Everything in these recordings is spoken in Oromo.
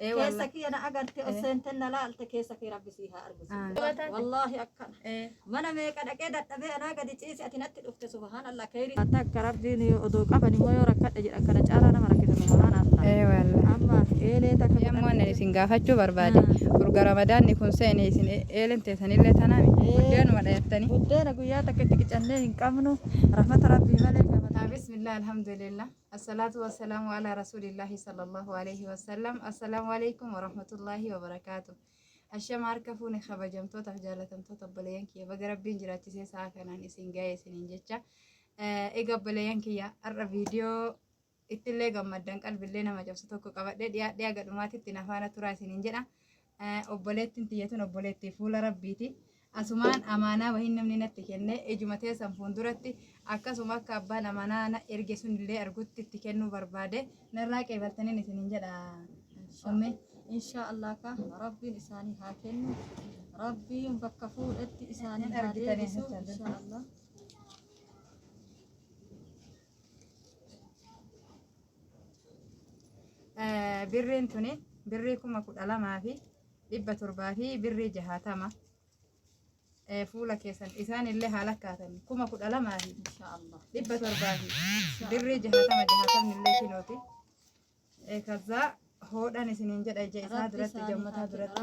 كيسك أنا أقرت أسنتنا لا التكيسك ربي سيها أرجو والله أكن ما أنا ميك أنا كده تبي أنا قد تيجي أتنت الأخت سبحان الله كيري أتاك ربي أدوك أبني ما يورك كده أكن جارا أنا مركز سبحان الله والله أما إيه تك يا مون سنغافتشو بربادي ورغا رمضان نكون سين سن إيلن تسن اللي تنامي ودين ولا يفتني ودين قوياتك تكتشني إنكمنو رحمة ربي ملك بسم الله الحمد لله الصلاة والسلام على رسول الله صلى الله عليه وسلم السلام عليكم ورحمة الله وبركاته الشام عركفوني خبجمتو تفجالتمتو تبلينك يا بقربين جراتي ساعة كان سنجاي سننجتشا إيقبلينك يا أرى فيديو ittillee gammaddan qalbillee nama cabsu tokko qabadhee dhiyaadhee gadhumaatitti nafaana turaa isiniin jedha obboleettiin tiyyatuun obboleettii fuula rabbiiti asumaan amaanaa wahiin namni natti kenne ejumatee san fuulduratti akkasuma akka abbaan amaanaa na erge sunillee argutti itti kennuu barbaade narraa qeebaltaniin isiniin jedha omme insha Allah ka rabbiin isaanii haa kennu rabbiin bakka fuudhetti isaanii haa deebisu insha Allah birriin tuni birrii 12,000 fi 700 fi birrii 60 fuula keessan isaan illee haala kaatanii 12,000 fi inshallah 700 fi birrii 60 illee kinooti kaza hodhan isiniin jedha ija isaa duratti jammataa duratti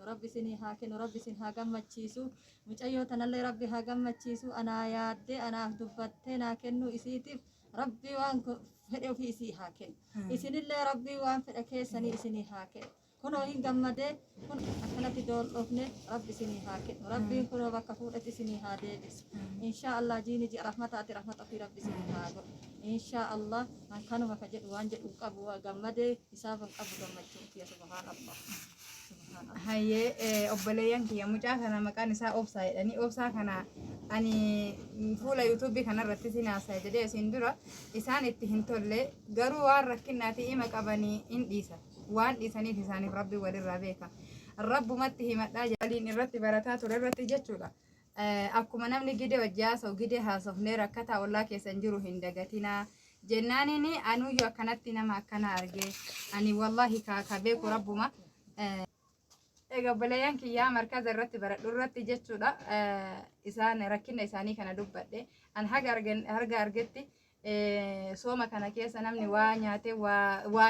rabbi isinii haa kennu rabbi isin haa gammachiisu mucayyoo tanallee rabbi haa gammachiisu anaa yaaddee anaaf dubbattee naa kennu isiitiif rabbi waan fedhe ofii isii haa kennu isinillee rabbii waan fedhe keessanii isinii haa kennu kunoo hin gammadee kun akkanatti dool'ofne rabbi isinii haa kennu rabbiin kunoo bakka fuudhetti isinii haa deebisu insha Allah jiini ji'a rahmataati rahmata ofii rabbi isinii haa godhu insha Allah kanuma ka jedhu waan jedhu qabu gammadee isaafan qabu gammachuu fiya subhanallah hayyee obboleeyyan kiyya mucaa kana maqaan isaa obsaa jedhanii obsaa kana ani fuula yuutuubii kanarratti isin haasaa jedhee isin dura isaan itti hin tolle garuu waan rakkinaatii hima qabanii hin dhiisa waan dhiisaniif isaaniif rabbi walirraa beeka rabbumatti himadhaa waliin irratti barataa ture irratti jechuudha akkuma namni gide wajji haasa'u gide haasofnee rakkataa ollaa keessan jiru hin dagatinaa jennaaniin anuyyuu akkanatti nama akkana argee ani wallahi ka beeku rabbuma obboleeyyan kiyyaa markaza irratti baradhu irratti jechuudha isaan rakkina isaanii kana dubbadhe an haga argetti sooma kana keessa namni waa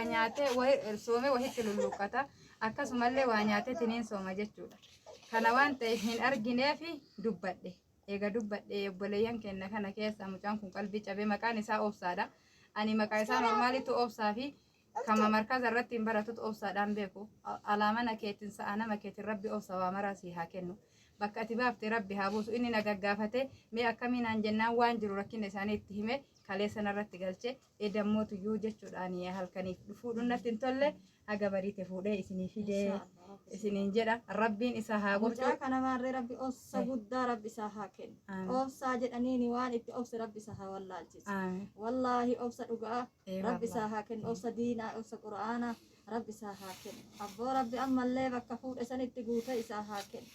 nyaatee soome wahitti lulluqqata akkasumallee waa nyaatee tiniin sooma jechuudha kana waan ta'eef hin argineef dubbadhe eega dubbadhe obboleeyyan kenna kana keessa mucaan kun qalbii cabee maqaan isaa obsaadha ani maqaa isaa normaalitu obsaa fi kama markaza irratti hin baratutu obsaadhaan beeku alaamana keetiin sa'a nama keetiin rabbi obsa waa maraa sii haa kennu bakka ati baaftee rabbi haa buusu inni na gaggaafate mee akkamiinaan jennaan waan jiru rakkina isaanii itti hime kalee sanarratti galche edammootuyyuu jechuudhaan halkaniif fuudhuun natti hin tolle haga bariite fuudhee isinii fidee isiniin jedha rabbiin isaa haa godhu mucaa kana maarree rabbi obsa guddaa rabbi isaa haa kennu obsaa jedhaniini waan itti obsa rabbi isaa haa wallaalchisu wallaahi obsa dhugaa rabbi isaa haa kennu obsa diinaa obsa qura'aanaa rabbi isaa haa kennu abboo rabbi ammallee bakka fuudhe sanitti guute isaa haa kennu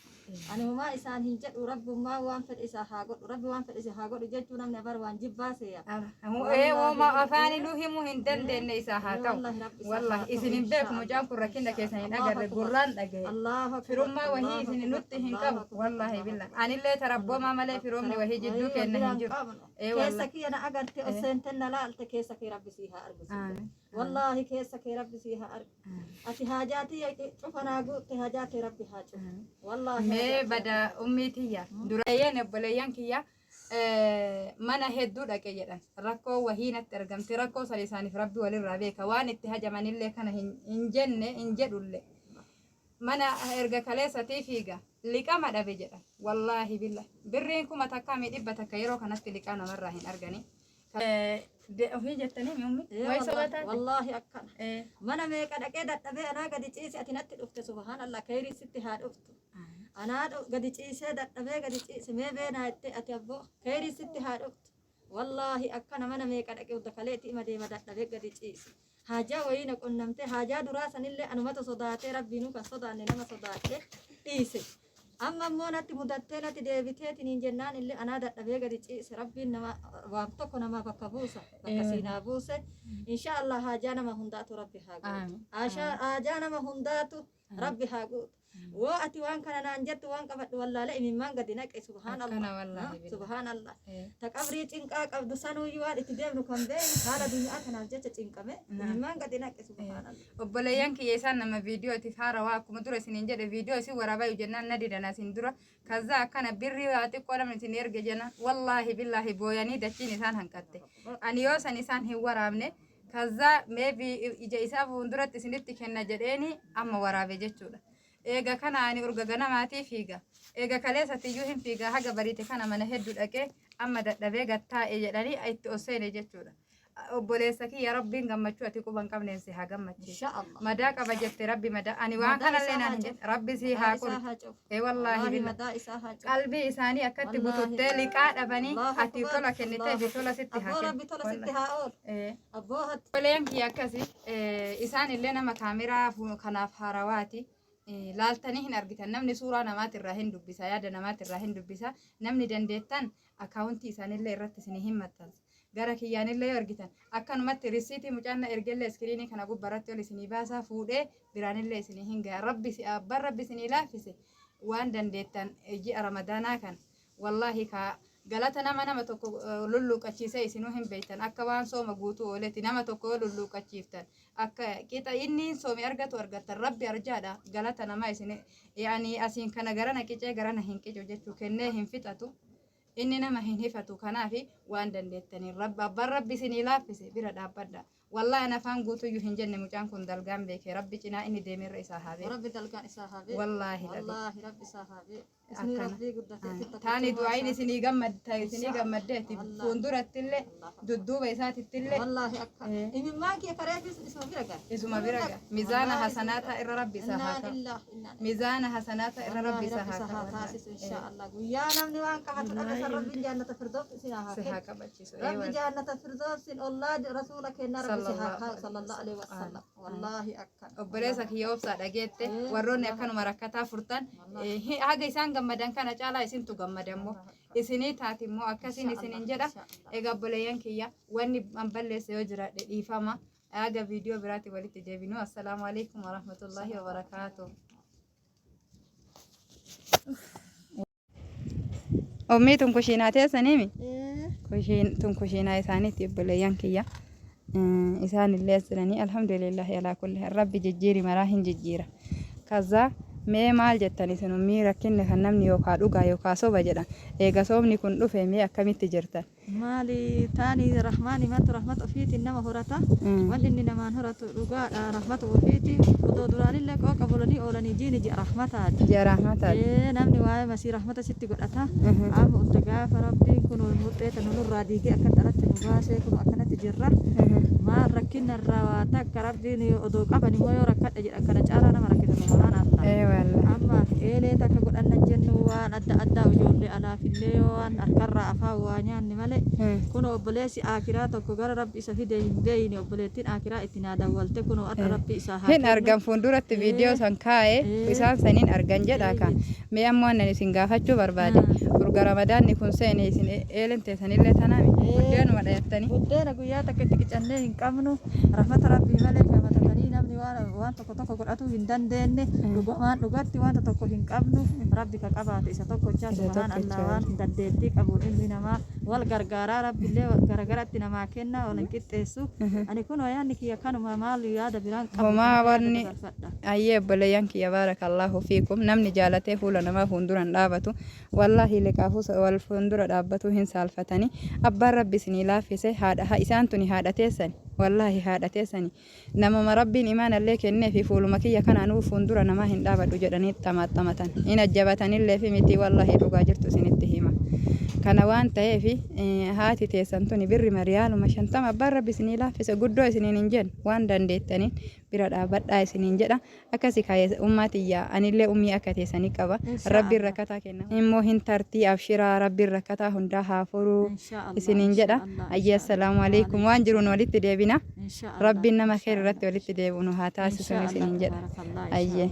ani humaa isaan hin jedhu rabbummaa waan fedhe isaa haa godhu rabbi waan fedhe isaa haa godhu jechuu namni bar waan jibbaaseya wooma afaaniluu himuu hin dandeenye isaa haa ta'u wallahi isin hin beeku mucaan kun rakkina keessan hin agarre gurraan dhagaye firummaa wahii isin nutti hin qabu wallahi billah anillee tarabboomaa malee firoomni wahii jidduu kenna hin jiru keessa kiyya na agarte osentenna laalte keessa kee rabbi sii haa argu والله كيسك يا ربي فيها أتي حاجاتي شوفنا قلت حاجاتي ربي حاجة والله هي بدا أميتي يا دريان بليان كيا mana hedduudha jedhan rakkoo wahiina argamte rakkoo salisaaniif rabbi walirraa beeka waan itti hajamanillee kana hin jenne hin jedhulle mana erga kaleessatii fiiga liqama dhabe jedhan wallaahi billah birriin kuma takka mi dhibba takka yeroo kanatti liqaa namarraa hin argani ofii jettanii mummi way sobataa wallaahi akkana mana meeqa dhaqee dadhabee anaa gadi ciise ati natti dhufte subhaanallah khayrii sitti haa dhuftu anaa gadi ciisee dadhabee gadi ciise mee beenaa itti ati abboo khayrii sitti haa dhuftu wallaahi akkana mana meeqa dhaqee hunda kaleetti ima deema dadhabee gadi ciise haajaa wayiina qunnamtee haajaa duraa sanillee anumata sodaatee rabbiinuu kan sodaanne nama sodaatee dhiise أما مونات مدتنا تدبيتين إن جنان اللي أنا ده أبيك دي ربي إنما وابتكنا ما بكبوسة بكسينا بوسة إن شاء الله هاجانا ما هندات ربي هاجو عشان هاجانا ما هندات ربي هاجو وأتي وان كان أنا أنجت وان كفت ولا لا من مان قد نك سبحان الله سبحان الله تكبري تينك أبدو سنو يوال اتدام نكون بين هذا دنيا أنا جت تينك من مان قد نك سبحان الله وبلايان كي يسان نما فيديو تفارا واكم درا سنينجا فيديو سي ورا باي جنان ندي دنا سندرا كذا كان بري واتي قولا من تنير جنا والله بالله بوياني دتشي نسان هنكته أني يوس نسان هي ورامنه كذا ما في إجا إسافو ندرا تسندت كنا جديني أما ورا بيجتشولا eega kana ani urga ganamaati fiiga eega kaleessa tiyyuuhin fiiga haga bariite kana mana hedduu dhaqee amma dadhabee gattaa'e jedhanii itti osseene jechuudha. Obboleessa kiyya rabbiin gammachuu ati quban qabneensi haa gammachiisu. Madaa qaba jette rabbi madaa ani waan kanallee naan hin jette rabbi sii haa qolu. Wallaahi billa qalbii isaanii akkatti bututtee liqaa dhabanii ati tola kennitee fi tola sitti haa kennu. Obboleen kiyya akkasi isaan illee nama kaameraa kanaaf haarawaati. Laaltanii hin argitan namni suuraa namaatirraa hin dubbisa yaada namaatirraa hin dubbisa namni dandeettan akkaawuntii isaanillee irratti isinii hin maxxansa gara kiyyaanillee argitan akkanumatti risiitii mucaanna ergellee iskiriinii kana gubbarratti ol isinii baasaa fuudhee biraanillee isinii hin ga'a rabbi abbaan rabbi isinii laaffise waan dandeettan ji'a ramadaanaa kan wallaahi kaa galata nama tokko lulluuqachiisee isinuu hin beektan akka waan sooma guutuu ooletti nama tokko lulluuqachiiftan akka qixa inni soomi argatu argattan rabbi arjaadha galata nama isin yaani asiin kana garana qicee garana hin qicu jechuu kennee hin fixatu inni nama hin hifatu kanaafi waan dandeettaniin abbaan rabbi isinii laaffise bira dhaabbadha والله أنا فان قلت يوهن جنة مجان كن دلقان بيك ربي جنا إني ديمير إساها ربي دلقان إساها والله ربي إساها اسمي ربي قد تاني دعائني سني جمد سني جمدت فندورة تلة دودو بيسات التلة والله أكثر إمي ما كي كريت اسمه بيرجع اسمه بيرجع ميزان حسناتها إر ربي ساها ميزان حسناتها إر ربي ساها إن شاء الله ويا نمني وان كحت ربي جنة الفردوس سيها ربي جنة الفردوس الله رسولك إن ربي صلى الله عليه وسلم والله أكثر وبرزك يوبسا دقيت وروني كانوا مركتا فرتان هذا إنسان gammadan kana caalaa isintu gammadammoo isinii taatimmoo akkasiin isinin jedha egaa obboleeyyan kiyya wanni balleesse yoo jiraadhe dhiifama aga viidiyoo biraatti walitti deebinu assalaamu alaikum warahmatullaahi wabarakaatuh. Ommii tun kushiinaa teessaniimi tun kushiinaa isaaniitti obboleeyyan kiyya isaan illee asiranii alhamdulillahi alaa kulli rabbi jijjiiri maraa hin jijjiira kaza mee maal jettani sinun miira kinne kan namni yookaa dhugaa yookaa soba jedhan eega soomni kun dhufe mee akkamitti jirtan maali taani rahmaani matu rahmat ofiiti nama horata wanni inni namaan horatu dhugaadha rahmat ofiiti odoo duraanillee qooqa bulanii oolanii jiini ji'a rahmataati namni waa'ee masii rahmata sitti godhata amma utta gaafa rabbiin kun murteeta nurraa diigee akka dhalatti nu baasee kun akkanatti jirra maal rakkinarraa waa takka rabbiin odoo qaban immoo yoo rakkadha jedhan kana caalaa nama rakkisa numaraan allah amma eelee takka godhanna jennu waan adda addaa ijoollee alaafillee waan harkarraa afaan waa nyaanni malee kun obboleessi akiraa tokko gara rabbi isa fide hin beeyne obboleettiin akiraa itti naa dawwalte kun adda rabbi isaa haa hin argan fuulduratti viidiyoo san kaa'e isaan saniin argan jedha kan mee ammoo anan isin gaafachuu barbaade urga ramadaanni kun seene isin eelen teessanillee tanaami buddeenuma dhayattanii buddeena guyyaa takka itti qicannee hin qabnu rahmata rabbii malee gaafatatanii namni waan tokko godhatu hin dandeenye waan dhugatti wanta tokko hin qabnu rabbi ka qabaate isa tokkochaa subhaan allah waan dandeettii qabuun ilmi namaa wal gargaaraa rabbillee garagaratti namaa kenna wal hin qixxeessu ani kun wayaanni kiyya kanuma maal yaada biraan qabu homaa wanni ayyee obboleeyyan kiyya baarakallahu fiikum namni jaalatee fuula namaa fuulduran dhaabatu wallaahi liqaafu wal fuuldura dhaabbatu hin saalfatanii abbaan rabbi isinii laaffise haadha isaan tuni haadha teessani wallaahi haadha teessani namama rabbiin imaanallee kennee fi fuuluma kiyya kanaanuu fuuldura namaa hin dhaabadhu jedhanii xamaxamatan hin ajjabatanillee fi miti wallaahi dhugaa jirtu isinitti hima kana waan ta'eef haati teessan tuni birri mariyaaluma 50 abbaan rabbi isinii laaffise guddoo isiniin hin jennu waan dandeettaniin bira dhaabadhaa isiniin jedha akkasi kaayee ummaatiyyaa anillee ummii akka teessanii qaba rabbiin rakkataa kenna immoo hin tartii abshiraa rabbiin rakkataa hundaa haa furuu isiniin jedha ayyee assalaamu alaikum waan jiruun walitti deebina rabbiin nama kheer irratti walitti deebi'u nu haa taasisuun isiniin jedha ayyee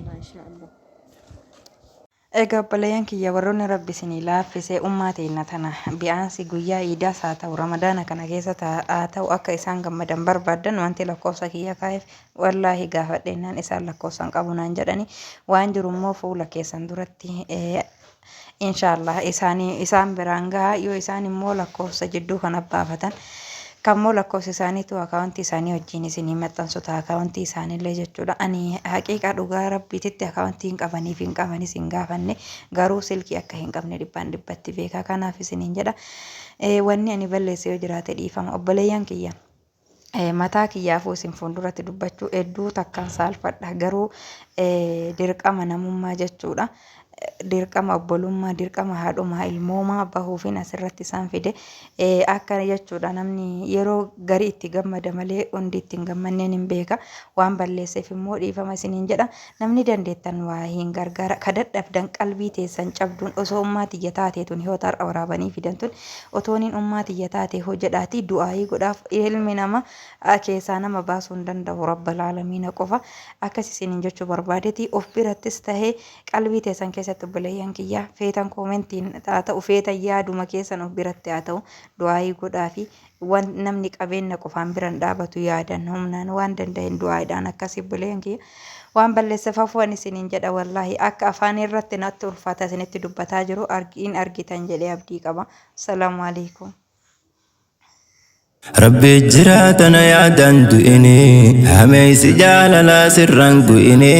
Egaa obboleeyyan kiyya warroonni rabbi isinii laaffisee ummaa teenna tana bi'aansi guyyaa iidaas haa ta'u ramadaana kana keessa haa ta'u akka isaan gammadan barbaadan wanti lakkoofsa kiyya kaa'eef wallaahi gaafadhennaan isaan lakkoofsan qabu naan jedhani waan jiru immoo fuula keessan duratti inshaallah isaan biraan gahaa yoo isaan immoo lakkoofsa jidduu kana baafatan kammoo lakkoofsi isaaniitu akaawuntii isaanii wajjin isinii maxxansuta akaawuntii isaaniillee jechuudha. Ani haqiiqa dhugaa rabbiititti akaawuntii hin qabaniif hin qabanis hin gaafanne garuu silkii akka hin qabne dhibbaan dhibbatti beekaa kanaaf isiniin jedha. Wanni ani balleesse yoo jiraate dhiifama obboleeyyan kiyya. Mataa kiyyaafuu isin fuulduratti dubbachuu hedduu takkaan saalfadha garuu dirqama namummaa jechuudha. Dirqama obbolummaa dirqama haadhumaa ilmoomaa bahuufin asirratti isaan fide akka jechuudha namni yeroo garii itti gammada malee hundi ittiin gammanneen hin beeka waan balleesseef immoo dhiifama isiniin jedha namni dandeettan waa hin gargaara ka dadhabdan qalbii teessan cabduun osoo ummaa tiyya taateetun yoo tar'a waraabanii fidantun otooniin ummaa tiyya taatee hojjedhaati du'aayii godhaaf ilmi nama keessaa nama baasuu hin danda'u rabbal aalamiina qofa akkas isiniin jechuu barbaadeeti of birattis tahee qalbii teessan keessatti obboleeyyan kiyya feetan koomentiin haa ta'u feetan yaaduma keessan of biratti haa ta'u du'aayii godhaa fi waan namni qabeenya qofaan biran dhaabatu yaadan humnaan waan danda'een du'aayiidhaan akkasii obboleeyyan kiyya waan balleesseef afuwan isiniin jedha wallaahi akka afaan irratti natti ulfaata isinitti dubbataa jiru argitan jedhee abdii qaba. Salaamu alaikum. ربي جراتنا يا دندو إني هميس جاللا سرنقو إني